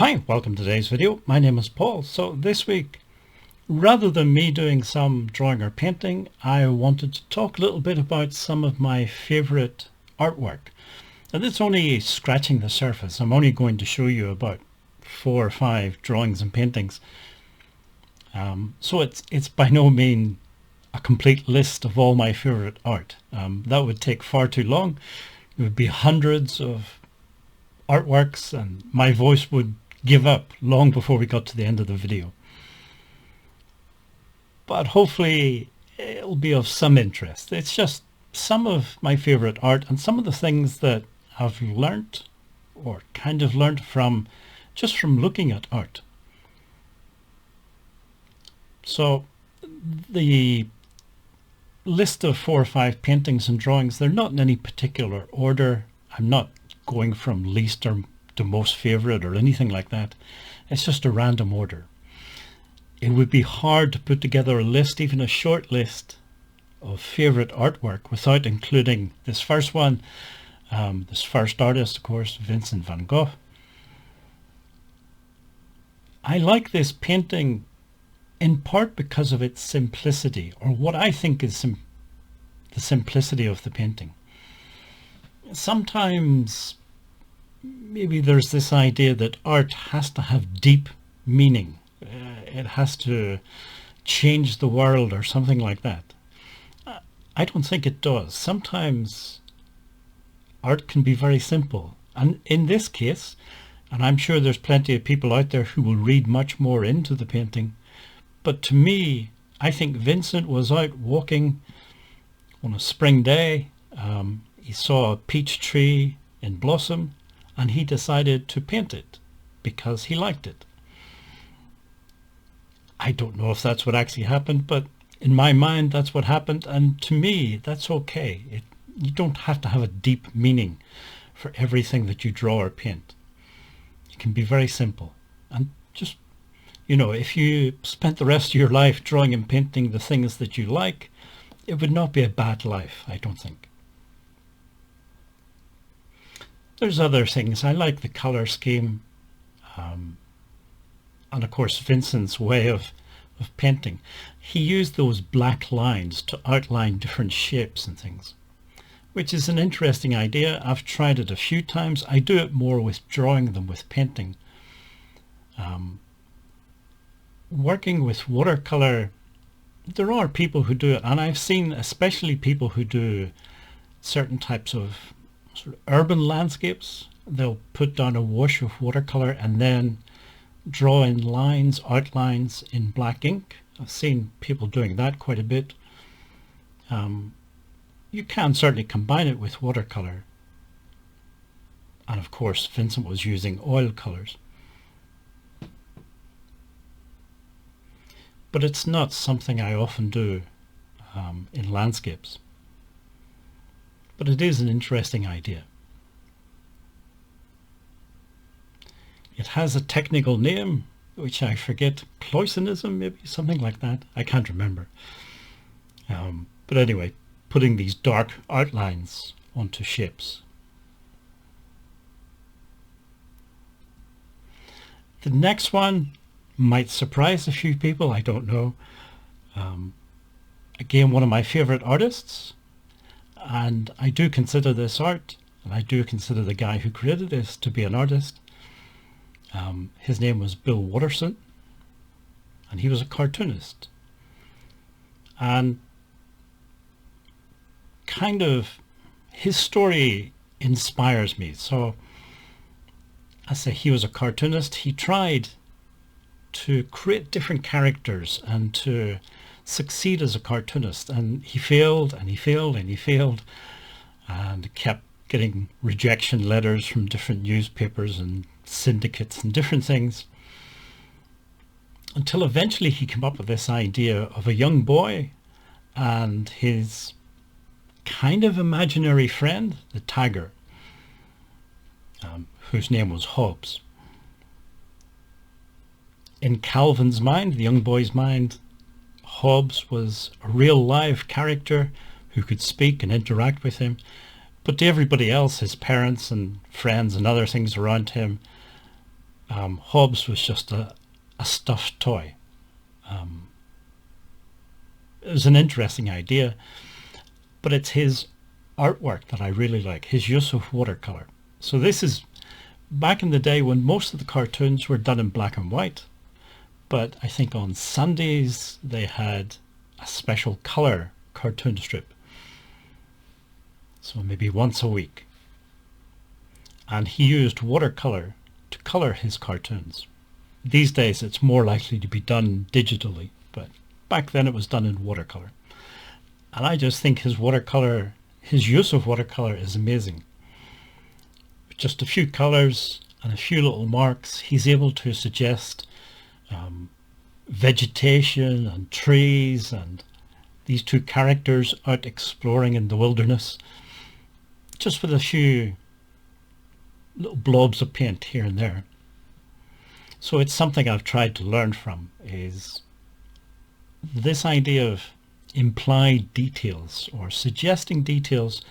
Hi, welcome to today's video. My name is Paul. So this week, rather than me doing some drawing or painting, I wanted to talk a little bit about some of my favorite artwork. And it's only scratching the surface. I'm only going to show you about 4 or 5 drawings and paintings. So it's by no means a complete list of all my favorite art. That would take far too long. It would be hundreds of artworks and my voice would give up long before we got to the end of the video. But hopefully it'll be of some interest. It's just some of my favorite art and some of the things that I've learnt or kind of learnt from just from looking at art. So the list of 4 or 5 paintings and drawings, they're not in any particular order. I'm not going from least or to most favorite or anything like that. It's just a random order. It would be hard to put together a list, even a short list of favorite artwork without including this first one, this first artist, of course, Vincent van Gogh. I like this painting in part because of its simplicity, or what I think is the simplicity of the painting. Sometimes maybe there's this idea that art has to have deep meaning. It has to change the world or something like that. I don't think it does. Sometimes art can be very simple. And in this case, and I'm sure there's plenty of people out there who will read much more into the painting, but to me, I think Vincent was out walking on a spring day. He saw a peach tree in blossom and he decided to paint it because he liked it. I don't know if that's what actually happened, but in my mind that's what happened, and to me that's okay. You don't have to have a deep meaning for everything that you draw or paint. It can be very simple, and just, you know, if you spent the rest of your life drawing and painting the things that you like, it would not be a bad life, I don't think. There's other things. I like the color scheme, and of course Vincent's way of painting. He used those black lines to outline different shapes and things, which is an interesting idea. I've tried it a few times. I do it more with drawing than with painting. Working with watercolor, there are people who do it, and I've seen especially people who do certain types of sort of urban landscapes. They'll put down a wash of watercolor and then draw in lines, outlines in black ink. I've seen people doing that quite a bit. You can certainly combine it with watercolor, and of course Vincent was using oil colors, but it's not something I often do in landscapes. But it is an interesting idea. It has a technical name, which I forget, Cloisonnism, maybe, something like that. I can't remember. But anyway, putting these dark outlines onto shapes. The next one might surprise a few people, I don't know. Again, one of my favorite artists. And I do consider this art, and I do consider the guy who created this to be an artist. His name was Bill Watterson, and he was a cartoonist. And kind of his story inspires me. So I say he was a cartoonist. He tried to create different characters and to succeed as a cartoonist, and he failed and he failed and he failed and kept getting rejection letters from different newspapers and syndicates and different things, until eventually he came up with this idea of a young boy and his kind of imaginary friend, the tiger, whose name was Hobbes. In Calvin's mind, the young boy's mind, Hobbes was a real live character who could speak and interact with him, but to everybody else, his parents and friends and other things around him, Hobbes was just a stuffed toy. It was an interesting idea, but it's his artwork that I really like, his use of watercolor. So this is back in the day when most of the cartoons were done in black and white, but I think on Sundays they had a special color cartoon strip. So maybe once a week. And he used watercolor to color his cartoons. These days it's more likely to be done digitally, but back then it was done in watercolor. And I just think his use of watercolor is amazing. With just a few colors and a few little marks, he's able to suggest vegetation and trees and these two characters out exploring in the wilderness, just with a few little blobs of paint here and there. So it's something I've tried to learn from, is this idea of implied details or suggesting details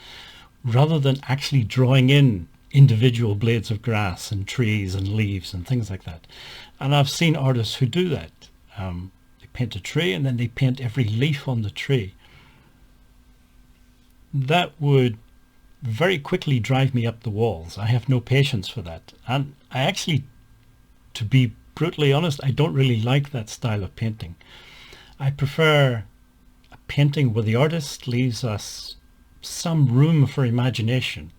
rather than actually drawing in individual blades of grass and trees and leaves and things like that. And I've seen artists who do that. They paint a tree and then they paint every leaf on the tree. That would very quickly drive me up the walls. I have no patience for that. And I actually, to be brutally honest, I don't really like that style of painting. I prefer a painting where the artist leaves us some room for imagination.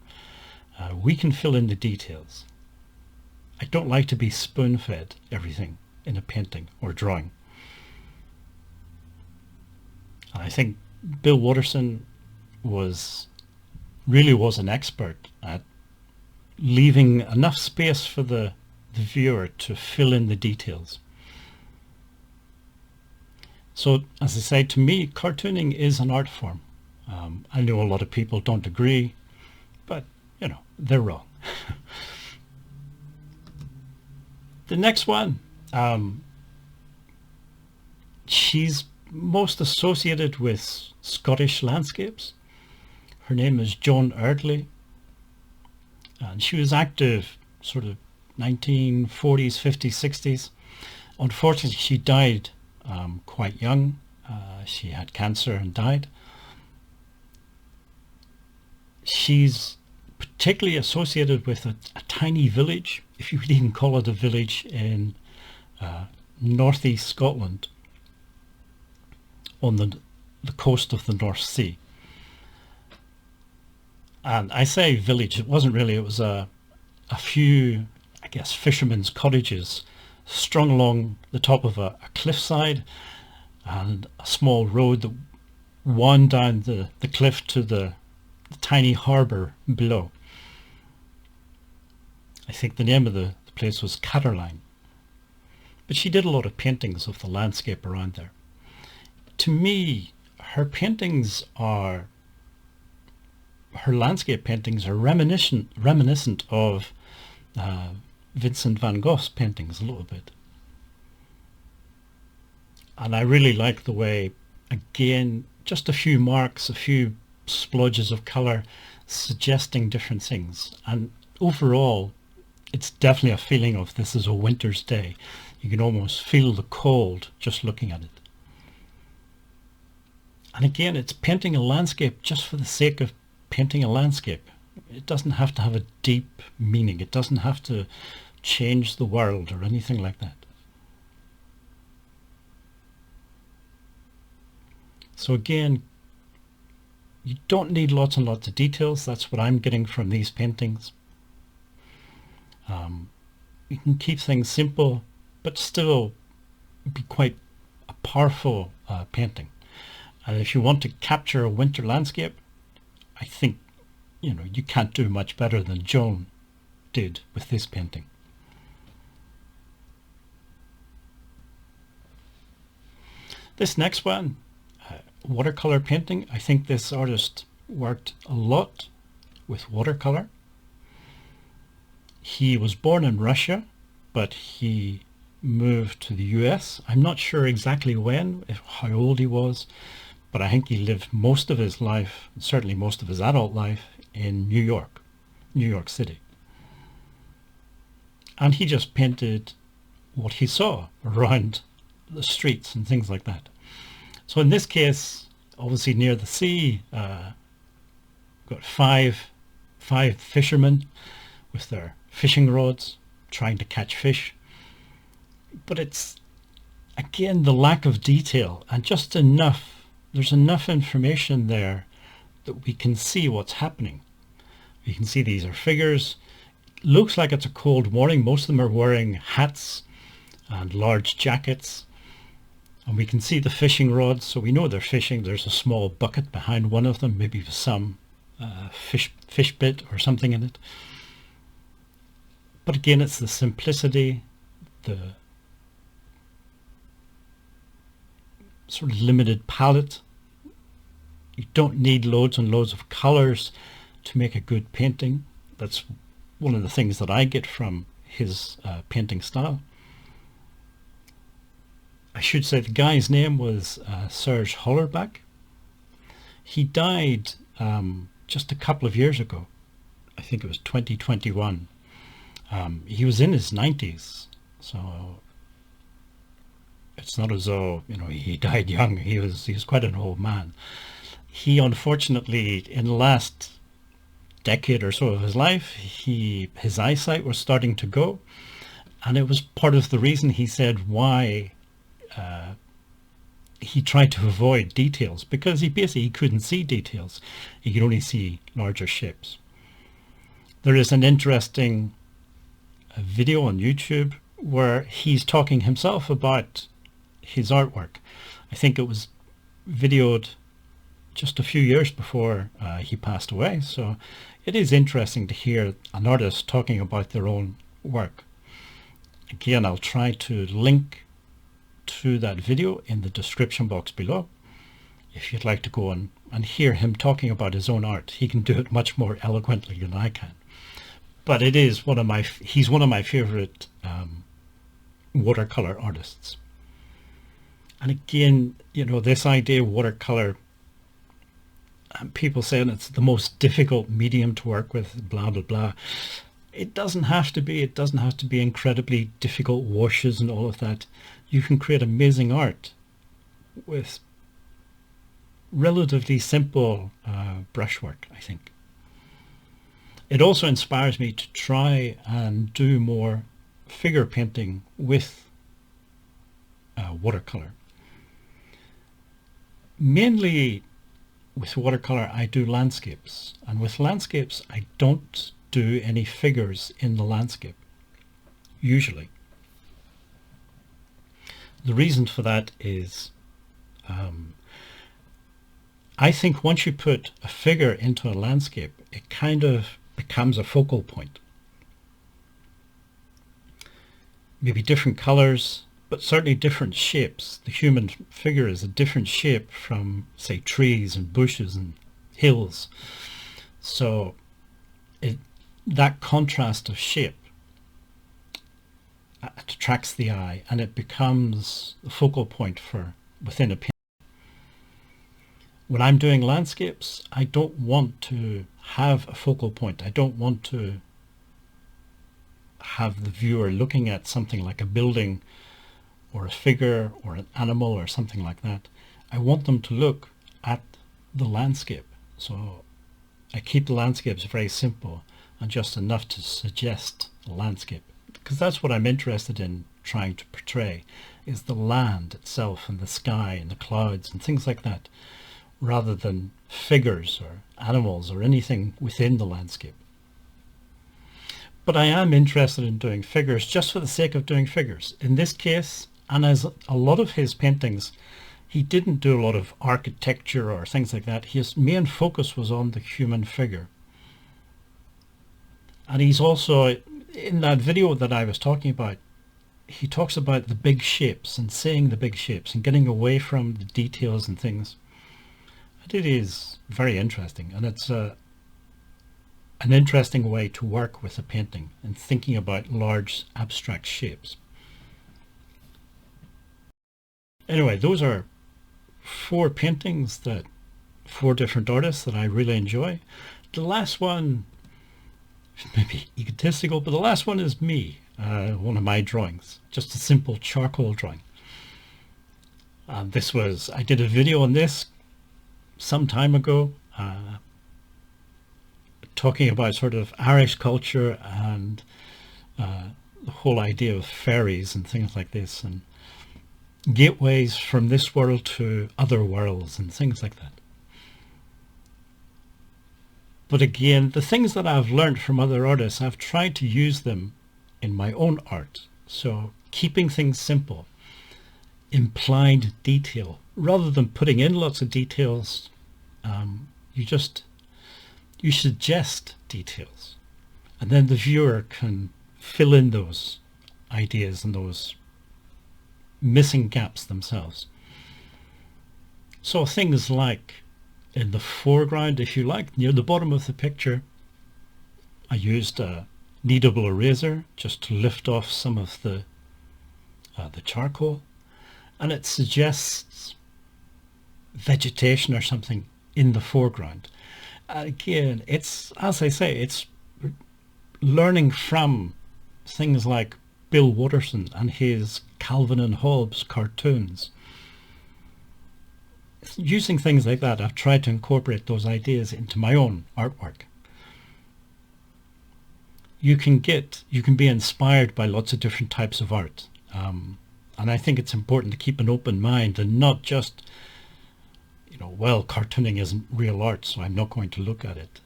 We can fill in the details. I don't like to be spoon-fed everything in a painting or drawing. And I think Bill Watterson really was an expert at leaving enough space for the viewer to fill in the details. So, as I say, to me, cartooning is an art form. I know a lot of people don't agree, but, they're wrong. The next one, she's most associated with Scottish landscapes. Her name is Joan Eley, and she was active sort of 1940s, 50s, 60s. Unfortunately, she died quite young. She had cancer and died. She's particularly associated with a tiny village, if you would even call it a village, in northeast Scotland on the coast of the North Sea. And I say village, it wasn't really, it was a few, I guess, fishermen's cottages strung along the top of a cliffside, and a small road that wound down the cliff to the tiny harbour below. I think the name of the place was Catterline. But she did a lot of paintings of the landscape around there. To me, her landscape paintings are reminiscent of Vincent van Gogh's paintings a little bit. And I really like the way, again, just a few marks, a few splodges of colour suggesting different things. And overall, it's definitely a feeling of this is a winter's day. You can almost feel the cold just looking at it. And again, it's painting a landscape just for the sake of painting a landscape. It doesn't have to have a deep meaning. It doesn't have to change the world or anything like that. So again, you don't need lots and lots of details. That's what I'm getting from these paintings. You can keep things simple, but still be quite a powerful painting. And if you want to capture a winter landscape, I think, you can't do much better than Joan did with this painting. This next one, watercolor painting. I think this artist worked a lot with watercolor. He was born in Russia, but he moved to the US. I'm not sure exactly when, how old he was, but I think he lived most of his life, certainly most of his adult life, in New York City. and he just painted what he saw around the streets and things like that. So in this case, obviously near the sea, got five fishermen with their fishing rods trying to catch fish. But it's, again, the lack of detail and just enough, there's enough information there that we can see what's happening. You can see these are figures. Looks like it's a cold morning. Most of them are wearing hats and large jackets. And we can see the fishing rods, so we know they're fishing. There's a small bucket behind one of them, maybe with some fish bit or something in it. But again, it's the simplicity, the sort of limited palette. You don't need loads and loads of colors to make a good painting. That's one of the things that I get from his painting style. I should say the guy's name was Serge Honbach. He died just a couple of years ago. I think it was 2021. He was in his 90s, so it's not as though, you know, he died young. He was quite an old man. He unfortunately, in the last decade or so of his life, his eyesight was starting to go, and it was part of the reason he said why he tried to avoid details, because he couldn't see details. He could only see larger shapes. There is an interesting video on YouTube where he's talking himself about his artwork. I think it was videoed just a few years before he passed away, so it is interesting to hear an artist talking about their own work. Again, I'll try to link to that video in the description box below if you'd like to go and hear him talking about his own art. He can do it much more eloquently than I can. But it is he's one of my favorite watercolor artists. And again, you know, this idea of watercolor, people saying it's the most difficult medium to work with, blah, blah, blah. It doesn't have to be. It doesn't have to be incredibly difficult washes and all of that. You can create amazing art with relatively simple brushwork, I think. It also inspires me to try and do more figure painting with watercolor. Mainly with watercolor, I do landscapes, and with landscapes, I don't do any figures in the landscape, usually. The reason for that is I think once you put a figure into a landscape, it kind of becomes a focal point. Maybe different colors, but certainly different shapes. The human figure is a different shape from, say, trees and bushes and hills. So that contrast of shape attracts the eye, and it becomes a focal point for within a painting. When I'm doing landscapes, I don't want to have a focal point. I don't want to have the viewer looking at something like a building or a figure or an animal or something like that. I want them to look at the landscape. So I keep the landscapes very simple and just enough to suggest the landscape, because that's what I'm interested in trying to portray, is the land itself and the sky and the clouds and things like that, rather than figures or animals or anything within the landscape. But I am interested in doing figures just for the sake of doing figures. In this case, and as a lot of his paintings, he didn't do a lot of architecture or things like that. His main focus was on the human figure. And he's also, in that video that I was talking about, he talks about the big shapes and seeing the big shapes and getting away from the details and things. And it is very interesting, and it's an interesting way to work with a painting and thinking about large abstract shapes. Anyway, those are 4 paintings, 4 different artists that I really enjoy. The last one, maybe egotistical, but the last one is me. one of my drawings, just a simple charcoal drawing. I did a video on this some time ago, talking about sort of Irish culture and the whole idea of fairies and things like this, and gateways from this world to other worlds and things like that. But again, the things that I've learned from other artists, I've tried to use them in my own art. So keeping things simple, implied detail, rather than putting in lots of details, you suggest details, and then the viewer can fill in those ideas and those missing gaps themselves. So things like in the foreground, if you like, near the bottom of the picture, I used a kneadable eraser just to lift off some of the charcoal, and it suggests vegetation or something in the foreground. Again, it's, as I say, it's learning from things like Bill Watterson and his Calvin and Hobbes cartoons. Using things like that, I've tried to incorporate those ideas into my own artwork. You can be inspired by lots of different types of art, and I think it's important to keep an open mind and not just, well, cartooning isn't real art, so I'm not going to look at it.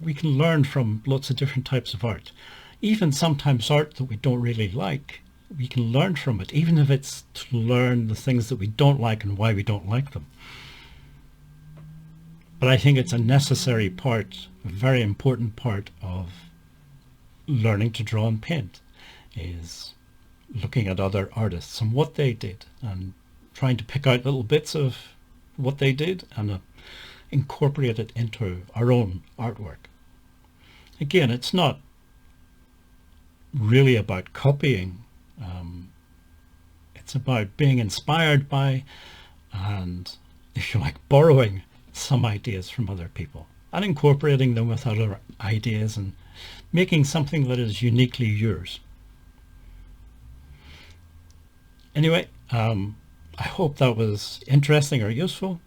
We can learn from lots of different types of art. Even sometimes art that we don't really like, we can learn from it, even if it's to learn the things that we don't like and why we don't like them. But I think it's a necessary part, a very important part of learning to draw and paint, is looking at other artists and what they did and trying to pick out little bits of what they did and incorporate it into our own artwork. Again, it's not really about copying. It's about being inspired by, and if you like, borrowing some ideas from other people and incorporating them with other ideas and making something that is uniquely yours. Anyway, I hope that was interesting or useful.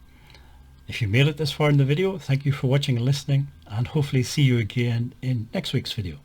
If you made it this far in the video, thank you for watching and listening, and hopefully see you again in next week's video.